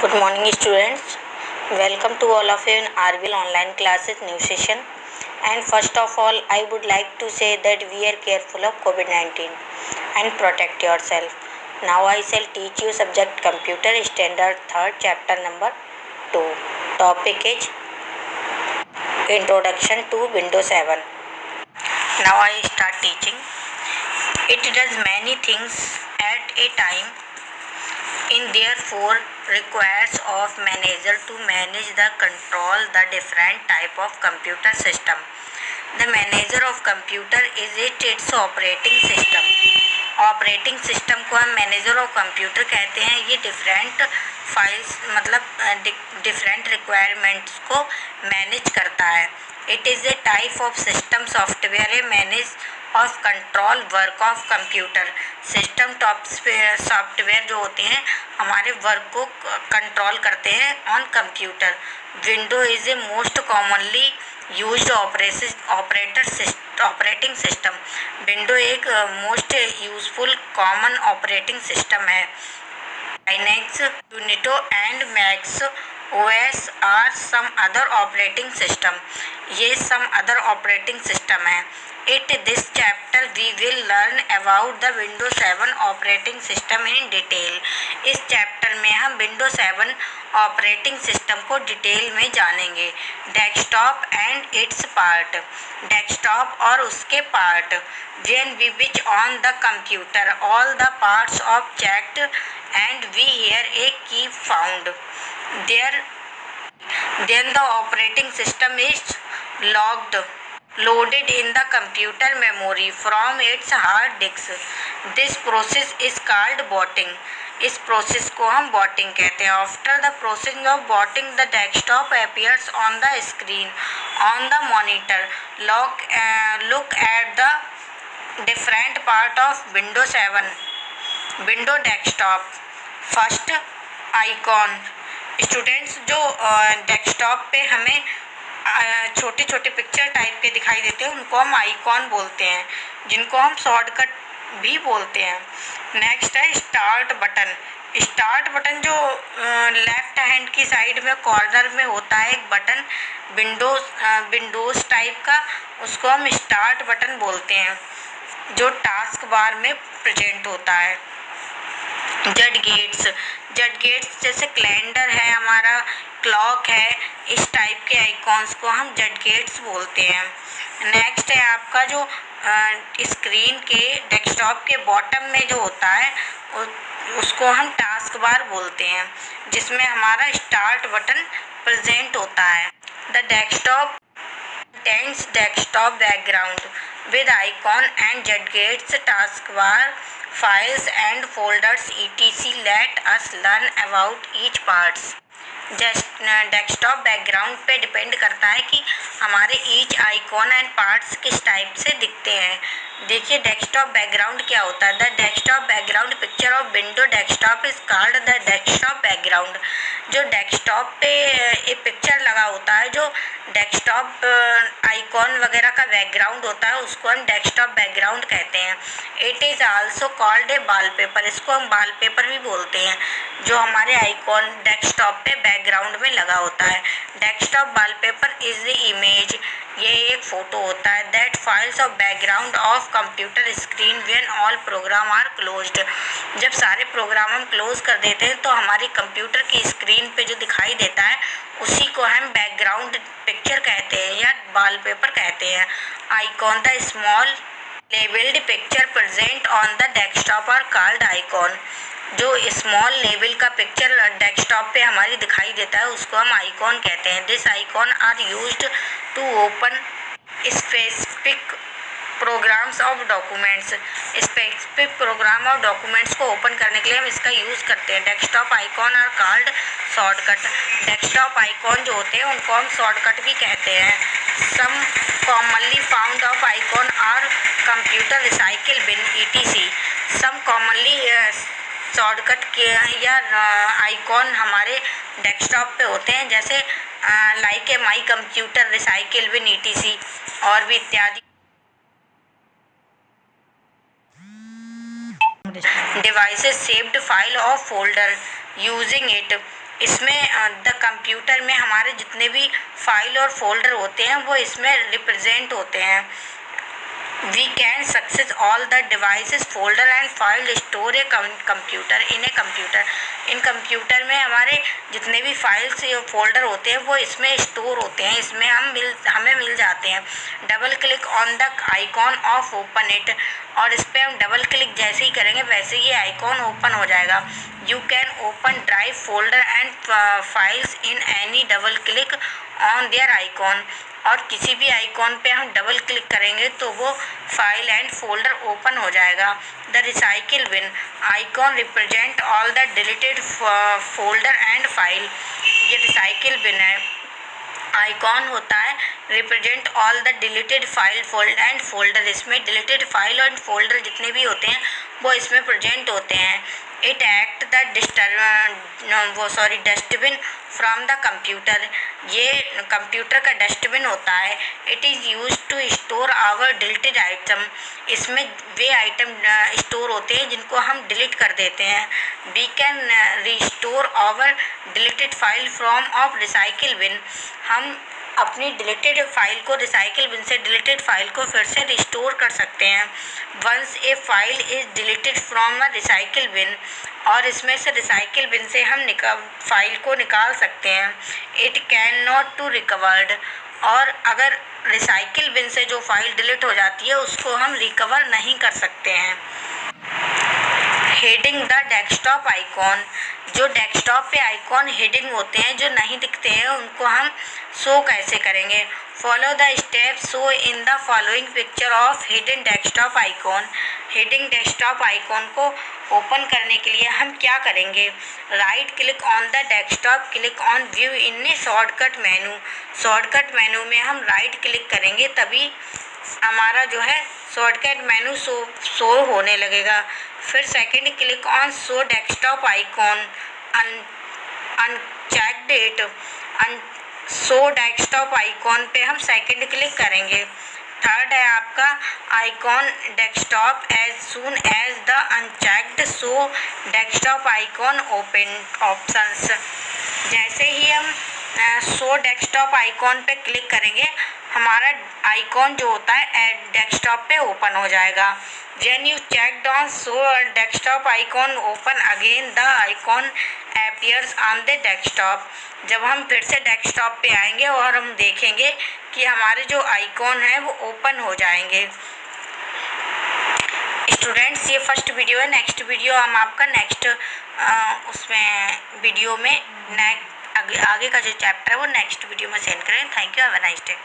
Good morning, students. Welcome to all of you in RBL online classes new session. And first of all, I would like to say that we are careful of COVID-19 and protect yourself. Now I shall teach you subject computer standard third chapter number 2. Topic is introduction to Windows 7. Now I start teaching. It does many things at a time in therefore requires of manager to manage the control the different type of computer system. The manager of computer is its operating system. Operating system को हम manager of computer कहते हैं. ये different files मतलब different requirements को manage करता है. It is a type of system software a manage of control work of computer. System top software जो होते हैं हमारे वर्क को कंट्रोल करते हैं on computer. Window is a most commonly used operating system. Window एक most useful common operating system है. Linux, यूनिटो and max OS are some other operating system. ये सम अदर ऑपरेटिंग सिस्टम है. This chapter we will learn about the window 7 operating system in detail. इस chapter में हम window 7 operating system को detail में जानेंगे. Desktop and its part. Desktop और उसके part. When we switch on the computer all the parts of checked and we here a key found there then the operating system is loaded in the computer memory from its hard disk. This process is called booting. इस process को हम booting कहते हैं. After the process of booting the desktop appears on the screen on the monitor. Look at the different part of Windows 7 window desktop. First icon. Students जो desktop पे हमें छोटे छोटे पिक्चर टाइप के दिखाई देते हैं उनको हम आइकॉन बोलते हैं, जिनको हम शॉर्टकट भी बोलते हैं. नेक्स्ट है स्टार्ट बटन. स्टार्ट बटन जो लेफ्ट हैंड की साइड में कॉर्नर में होता है एक बटन विंडोज़ टाइप का, उसको हम स्टार्ट बटन बोलते हैं, जो टास्क बार में प्रेजेंट होता है. जड गेट्स जैसे कैलेंडर है हमारा, क्लॉक है, इस टाइप के आइकॉन्स को हम जड गेट्स बोलते हैं. नेक्स्ट है आपका जो स्क्रीन के डेस्कटॉप के बॉटम में जो होता है उसको हम टास्क बार बोलते हैं, जिसमें हमारा स्टार्ट बटन प्रेजेंट होता है. The desktop contains desktop background with icon and judgates, taskbar, files and folders etc. Let us learn about each parts. Desktop background पे डिपेंड करता है कि हमारे ईच आइकॉन एंड पार्ट्स किस टाइप से दिखते हैं. देखिए डेस्कटॉप बैकग्राउंड क्या होता है. The desktop background picture of window desktop is called the desktop background. जो डेस्कटॉप पे एक पिक्चर लगा होता है, जो डेस्कटॉप आइकॉन वगैरह का बैकग्राउंड होता है, उसको हम डेस्कटॉप बैकग्राउंड कहते हैं. It is also called a wallpaper. इसको हम वॉलपेपर भी बोलते हैं, जो हमारे आइकॉन डेस्कटॉप पे बैकग्राउंड में लगा होता है. Desktop wallpaper is the image. ये एक फ़ोटो होता है. That files of background of computer screen when all program are closed. जब सारे प्रोग्राम हम क्लोज कर देते हैं तो हमारी कंप्यूटर की स्क्रीन पे जो दिखाई देता है उसी को हम बैकग्राउंड पिक्चर कहते हैं या वॉलपेपर कहते हैं. Icon the small labelled picture present on the desktop are called icon. जो स्मॉल लेवल का पिक्चर डेस्कटॉप पे हमारी दिखाई देता है उसको हम आइकॉन कहते हैं. This icon are used to open specific programs of documents. Specific program और डॉक्यूमेंट्स को ओपन करने के लिए हम इसका यूज़ करते हैं. Desktop icon are called shortcut. Desktop icon जो होते हैं उनको हम शॉर्टकट भी कहते हैं. Some commonly found of icon are computer recycle bin etc. Some commonly shortcut के या आइकॉन हमारे डेस्कटॉप पे होते हैं, जैसे like a my computer recycle bin etc. और भी इत्यादि. devices saved file or folder using it. इसमें द कंप्यूटर में हमारे जितने भी फाइल और फोल्डर होते हैं वो इसमें रिप्रेजेंट होते हैं। We can access all the devices, folder and file store a computer in a computer। In computer में हमारे जितने भी फाइल्स या फोल्डर होते हैं वो इसमें स्टोर होते हैं, इसमें हमें मिल जाते हैं। Double click on the icon of open it, और इस पर हम डबल क्लिक जैसे ही करेंगे वैसे ही आइकॉन ओपन हो जाएगा। You can open drive folder and files in any double click on their icon, और किसी भी आइकॉन पे हम डबल क्लिक करेंगे तो वो फाइल एंड फोल्डर ओपन हो जाएगा। The recycle bin icon represent all the deleted folder and file. ये रिसाइकिल बिन है, आइकॉन होता है represent all the deleted file and folder. इसमें डिलीटेड फाइल और फोल्डर जितने भी होते हैं वो इसमें प्रेजेंट होते हैं। It act the dustbin from the computer. ये कंप्यूटर का डस्टबिन होता है। It is use to store our deleted item. इसमें वे आइटम स्टोर होते हैं जिनको हम डिलीट कर देते हैं। We can restore our deleted file from of recycle bin. हम अपनी डिलीटेड फाइल को रिसाइकिल बिन से डिलीटेड फाइल को फिर से रिस्टोर कर सकते हैं। Once a file is deleted from a recycle bin, और इसमें से रिसाइकिल बिन से हम फाइल को निकाल सकते हैं। It can not to recovered, और अगर रिसाइकिल बिन से जो फाइल डिलीट हो जाती है उसको हम रिकवर नहीं कर सकते हैं। Heading the desktop icon. जो डेस्कटॉप पे आइकॉन हेडिंग होते हैं जो नहीं दिखते हैं उनको हम शो कैसे करेंगे। Follow the step show in the following picture of hidden desktop icon. Hidden desktop icon को ओपन करने के लिए हम क्या करेंगे। Right click on the desktop, click on view in A shortcut menu. Shortcut menu में हम राइट क्लिक करेंगे तभी हमारा जो है शॉर्टकट मेनू शो होने लगेगा। फिर second click on show desktop icon, unchecked it. Show desktop icon पे हम सेकंड क्लिक करेंगे। थर्ड है आपका icon desktop as soon as the unchecked show desktop icon open options. जैसे ही हम शो डेस्कटॉप आइकॉन पे क्लिक करेंगे हमारा आइकॉन जो होता है डेस्कटॉप पे ओपन हो जाएगा। When you check on show desktop icon open again the icon appears on the desktop. जब हम फिर से डेस्कटॉप पे आएंगे और हम देखेंगे कि हमारे जो आइकॉन है वो ओपन हो जाएंगे। स्टूडेंट्स ये फर्स्ट वीडियो है, नेक्स्ट वीडियो हम आपका नेक्स्ट उसमें वीडियो में आगे का जो चैप्टर है वो नेक्स्ट वीडियो में सेंड करें। Thank you, have a nice day.